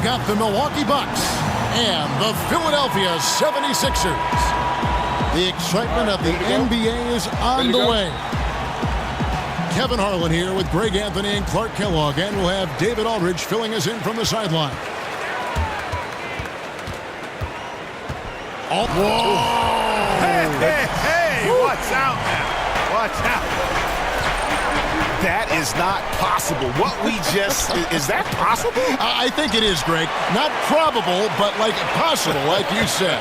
got the Milwaukee Bucks and the Philadelphia 76ers. The excitement of the NBA is on the way. Kevin Harlan here with Greg Anthony and Clark Kellogg, and we'll have David Aldridge filling us in from the sideline. Oh, whoa! Hey, watch out now. Watch out. That is not possible. What we just, is that possible? I think it is, Greg. Not probable, but like possible, like you said.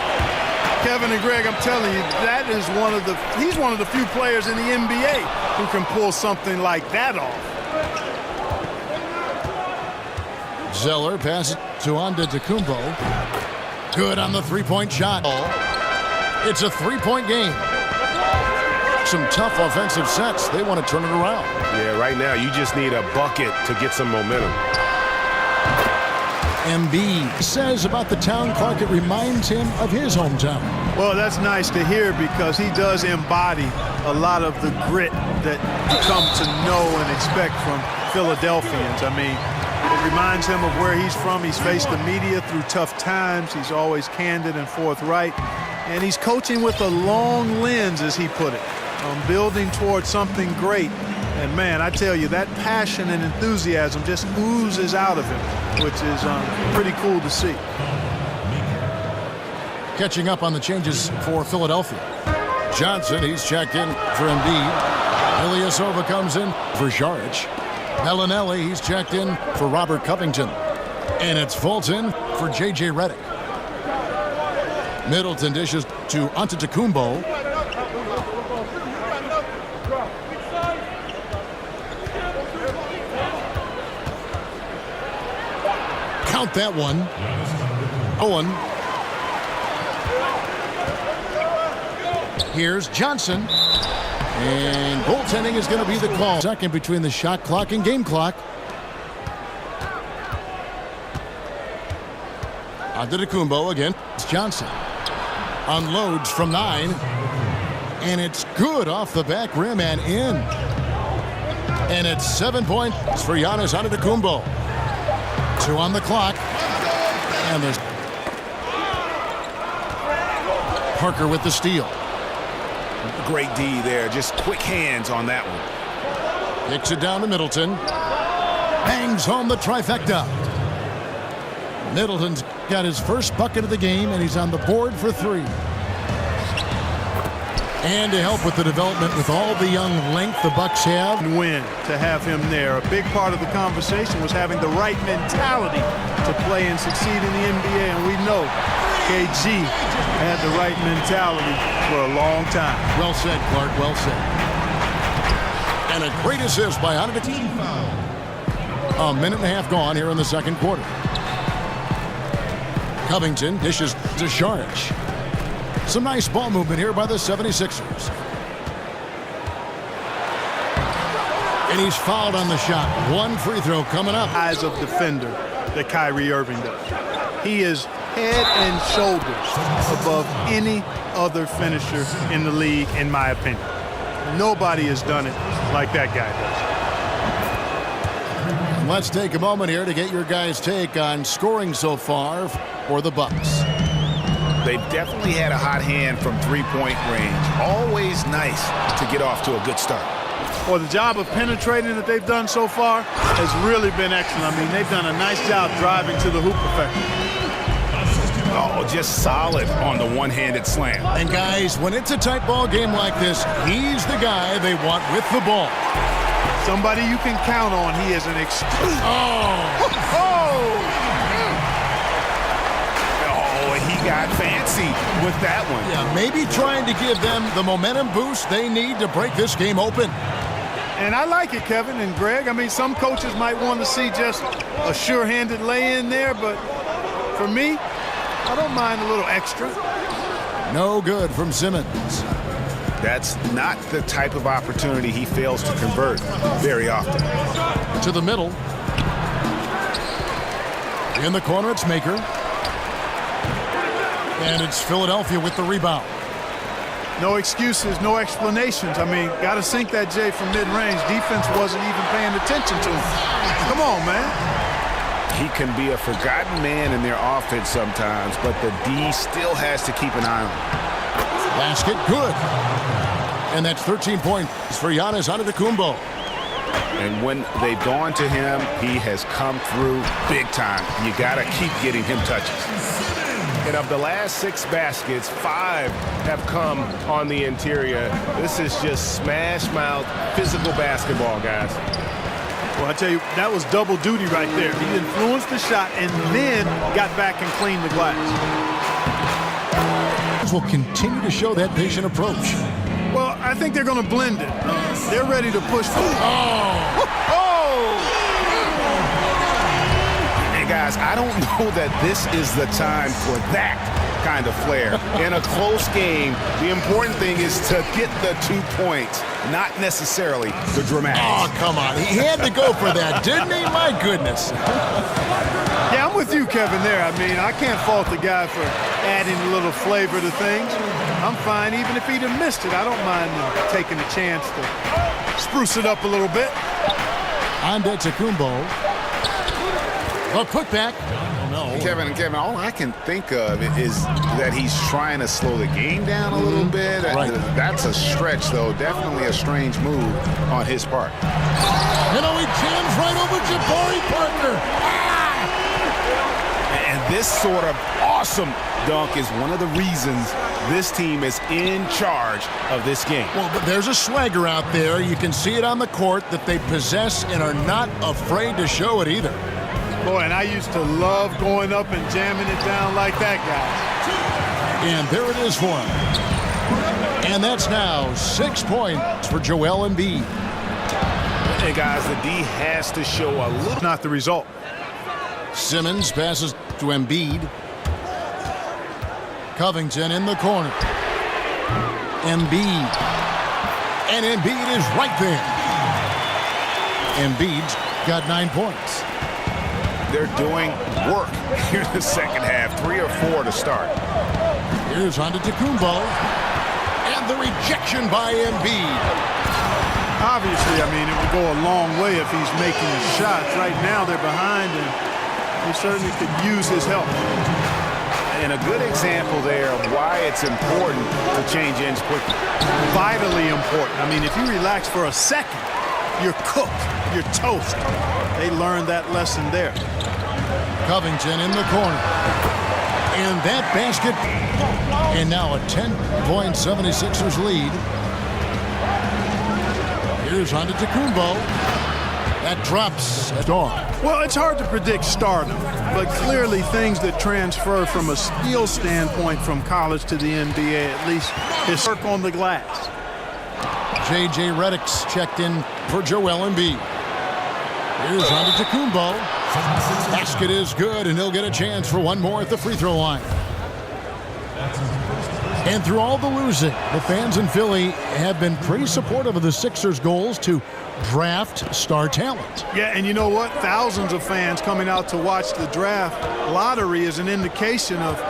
Kevin and Greg, I'm telling you, that is he's one of the few players in the NBA who can pull something like that off. Zeller passes to Antetokounmpo. Good on the three-point shot. It's a three-point game. Some tough offensive sets. They want to turn it around. Yeah, right now you just need a bucket to get some momentum. Embiid says about the town, Clark, it reminds him of his hometown. Well, that's nice to hear because he does embody a lot of the grit that you come to know and expect from Philadelphians. I mean, it reminds him of where he's from. He's faced the media through tough times. He's always candid and forthright. And he's coaching with a long lens, as he put it, on building towards something great. And, man, I tell you, that passion and enthusiasm just oozes out of him, which is pretty cool to see. Catching up on the changes for Philadelphia. Johnson, he's checked in for Embiid. Ilyasova comes in for Saric. Bellinelli, he's checked in for Robert Covington. And it's Fulton for J.J. Redick. Middleton dishes to Antetokounmpo. Count that one. Owen. Here's Johnson. And goaltending is going to be the call. Second between the shot clock and game clock. Antetokounmpo again. It's Johnson. Unloads from 9. And it's good off the back rim and in. And it's 7 points for Giannis Antetokounmpo. 2 on the clock. And there's Parker with the steal. Great D there. Just quick hands on that one. Kicks it down to Middleton. Bangs home the trifecta. Middleton's got his first bucket of the game, and he's on the board for 3. And to help with the development with all the young length the Bucks have. Win to have him there. A big part of the conversation was having the right mentality to play and succeed in the NBA, and we know KG had the right mentality for a long time. Well said, Clark. Well said. And a great assist by Antetokounmpo. A minute and a half gone here in the second quarter. Covington dishes to Saric. Some nice ball movement here by the 76ers. And he's fouled on the shot. One free throw coming up. Eyes of defender that Kyrie Irving does. He is head and shoulders above any other finisher in the league, in my opinion. Nobody has done it like that guy does. Let's take a moment here to get your guys' take on scoring so far for the Bucks. They've definitely had a hot hand from three-point range. Always nice to get off to a good start. Well, the job of penetrating that they've done so far has really been excellent. I mean, they've done a nice job driving to the hoop effectively. Oh, just solid on the one-handed slam. And guys, when it's a tight ball game like this, he's the guy they want with the ball. Somebody you can count on. He is an exclusive. He got fancy with that one. Yeah, maybe trying to give them the momentum boost they need to break this game open. And I like it, Kevin and Greg. I mean, some coaches might want to see just a sure-handed lay-in there, but for me, I don't mind a little extra. No good from Simmons. That's not the type of opportunity he fails to convert very often. To the middle. In the corner, it's Maker. And it's Philadelphia with the rebound. No excuses, no explanations. I mean, got to sink that J from mid-range. Defense wasn't even paying attention to him. Come on, man. He can be a forgotten man in their offense sometimes, but the D still has to keep an eye on him. Basket, good. And that's 13 points for Giannis Antetokounmpo. And when they've gone to him, he has come through big time. You got to keep getting him touches. And of the last 6 baskets, 5 have come on the interior. This is just smash-mouth physical basketball, guys. Well, I tell you, that was double duty right there. He influenced the shot and then got back and cleaned the glass. Will continue to show that patient approach. Well, I think they're going to blend it. They're ready to push forward. Hey, guys, I don't know that this is the time for that kind of flair. In a close game, the important thing is to get the 2 points, not necessarily the dramatics. Oh, come on. He had to go for that, didn't he? My goodness. Yeah, I'm with you, Kevin, there. I mean, I can't fault the guy for adding a little flavor to things. I'm fine. Even if he'd have missed it, I don't mind taking a chance to spruce it up a little bit. Antetokounmpo. A putback. Oh, no. Kevin, all I can think of is that he's trying to slow the game down a little bit. Right. That's a stretch, though. Definitely a strange move on his part. You know, he jams right over Jabari Parker. And this sort of awesome dunk is one of the reasons this team is in charge of this game. Well, but there's a swagger out there. You can see it on the court that they possess and are not afraid to show it either. Boy, and I used to love going up and jamming it down like that, guys. And there it is for him. And that's now 6 points for Joel Embiid. Hey, guys, the D has to show a little. Not the result. Simmons passes to Embiid. Covington in the corner. Embiid. And Embiid is right there. Embiid's got 9 points. They're doing work here in the second half. 3 or 4 to start. Here's Antetokounmpo. And the rejection by Embiid. Obviously, I mean, it would go a long way if he's making shots. Right now, they're behind, and he certainly could use his help. And a good example there of why it's important to change ends quickly. Vitally important. I mean, if you relax for a second, you're cooked. You're toast. They learned that lesson there. Covington in the corner. And that basket. And now a 10-point 76ers lead. Here's Antetokounmpo. That drops at dawn. Well, it's hard to predict stardom, but clearly things that transfer from a skill standpoint from college to the NBA, at least his work on the glass. J.J. Redick's checked in for Joel Embiid. Here's Antetokounmpo. Basket is good, and he'll get a chance for one more at the free throw line. And through all the losing, the fans in Philly have been pretty supportive of the Sixers' goals to draft star talent. Yeah, and you know what? Thousands of fans coming out to watch the draft lottery is an indication of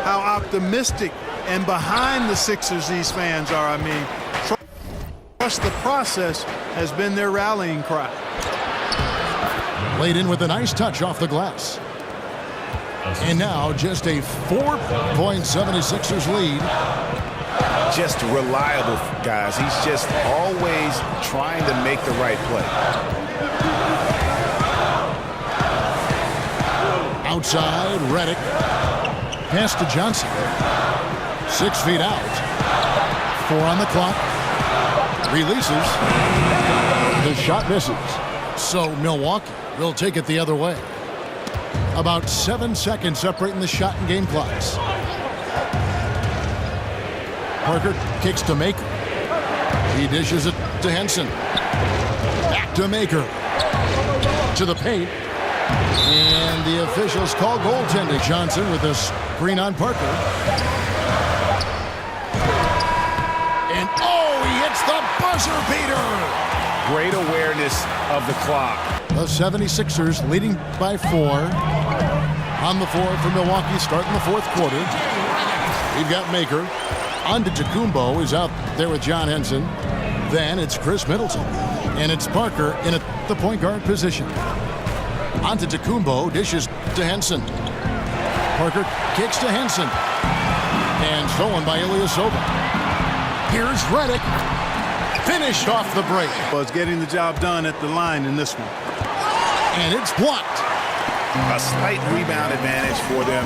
how optimistic and behind the Sixers these fans are. I mean, trust the process has been their rallying cry. Laid in with a nice touch off the glass. And now just a 4-point 76ers lead. Just reliable, guys. He's just always trying to make the right play. Outside, Redick. Pass to Johnson. 6 feet out. 4 on the clock. Releases. The shot misses. So Milwaukee will take it the other way. About 7 seconds separating the shot and game clocks. Parker kicks to Maker. He dishes it to Henson. Back to Maker. To the paint. And the officials call goaltending. Johnson with a screen on Parker. And he hits the buzzer beater. Great awareness of the clock. The 76ers leading by 4. On the floor for Milwaukee starting the fourth quarter. We've got Maker. Antetokounmpo is out there with John Henson. Then it's Chris Middleton. And it's Parker in the point guard position. Onto Tecumbo, dishes to Henson. Parker kicks to Henson. And stolen by Ilyasova. Here's Redick. Finished off the break. Was getting the job done at the line in this one. And it's blocked. A slight rebound advantage for them.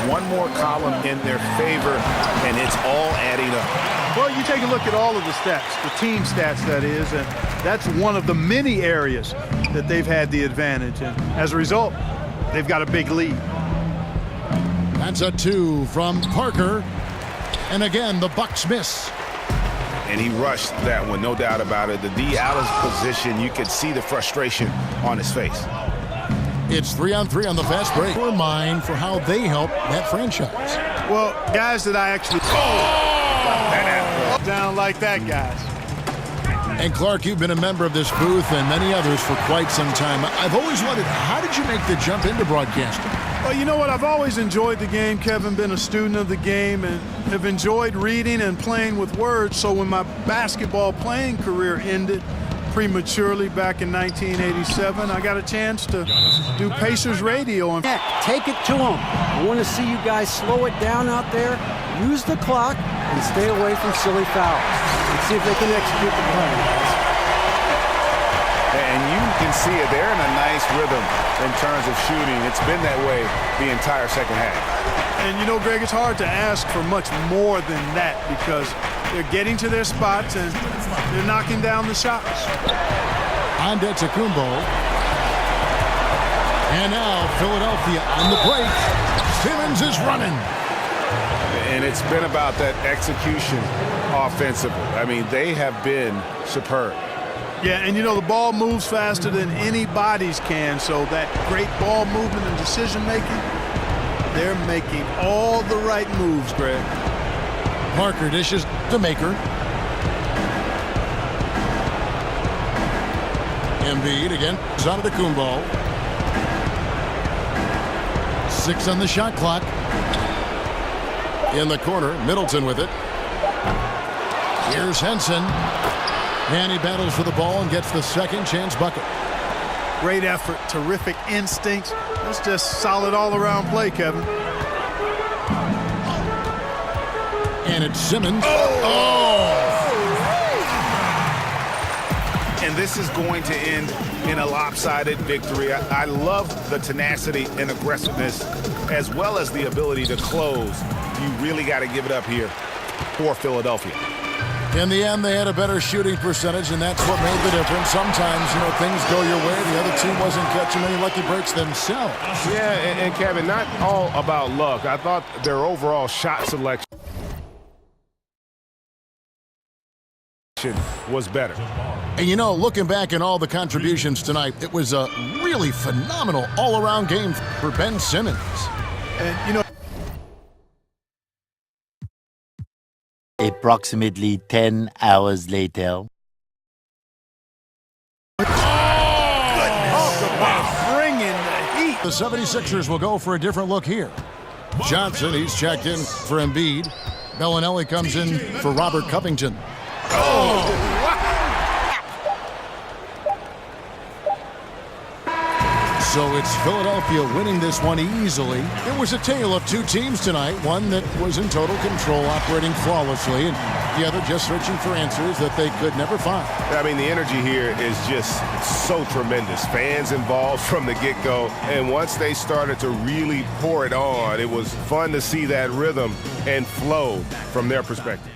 One more column in their favor, and it's all adding up. Well, you take a look at all of the stats, the team stats, that is, and that's one of the many areas that they've had the advantage. And as a result, they've got a big lead. That's a 2 from Parker. And again, the Bucks miss. And he rushed that one, no doubt about it. The D out of position, you could see the frustration on his face. It's 3-on-3 on the fast break. Your mind for how they help that franchise. Well, guys that I actually down like that, guys. And Clark, you've been a member of this booth and many others for quite some time. I've always wondered, how did you make the jump into broadcasting? Well, you know what? I've always enjoyed the game, Kevin, been a student of the game, and have enjoyed reading and playing with words. So when my basketball playing career ended prematurely back in 1987, I got a chance to do Pacers radio. And take it to them. I want to see you guys slow it down out there, use the clock, and stay away from silly fouls. Let's see if they can execute the plan. And you can see it. They're in a nice rhythm in terms of shooting. It's been that way the entire second half. And, you know, Greg, it's hard to ask for much more than that because they're getting to their spots and they're knocking down the shots. On to Tecumbo. And now Philadelphia on the break. Simmons is running. And it's been about that execution offensively. I mean, they have been superb. Yeah, and you know, the ball moves faster than anybody's can, so that great ball movement and decision-making, they're making all the right moves, Greg. Parker dishes to Maker. Embiid again. Zana Tecumbo. 6 on the shot clock. In the corner, Middleton with it. Here's Henson. And he battles for the ball and gets the second chance bucket. Great effort, terrific instincts. That's just solid all-around play, Kevin. And it's Simmons. And this is going to end in a lopsided victory. I love the tenacity and aggressiveness as well as the ability to close. You really got to give it up here for Philadelphia. In the end, they had a better shooting percentage, and that's what made the difference. Sometimes, you know, things go your way. The other team wasn't catching any lucky breaks themselves. Yeah, and Kevin, not all about luck. I thought their overall shot selection was better. And, you know, looking back at all the contributions tonight, it was a really phenomenal all-around game for Ben Simmons. And, you know, Approximately 10 hours later. bringing the heat. The 76ers will go for a different look here. Johnson, he's checked in for Embiid. Bellinelli comes in for Robert Covington. So it's Philadelphia winning this one easily. It was a tale of two teams tonight, one that was in total control, operating flawlessly, and the other just searching for answers that they could never find. I mean, the energy here is just so tremendous. Fans involved from the get-go, and once they started to really pour it on, it was fun to see that rhythm and flow from their perspective.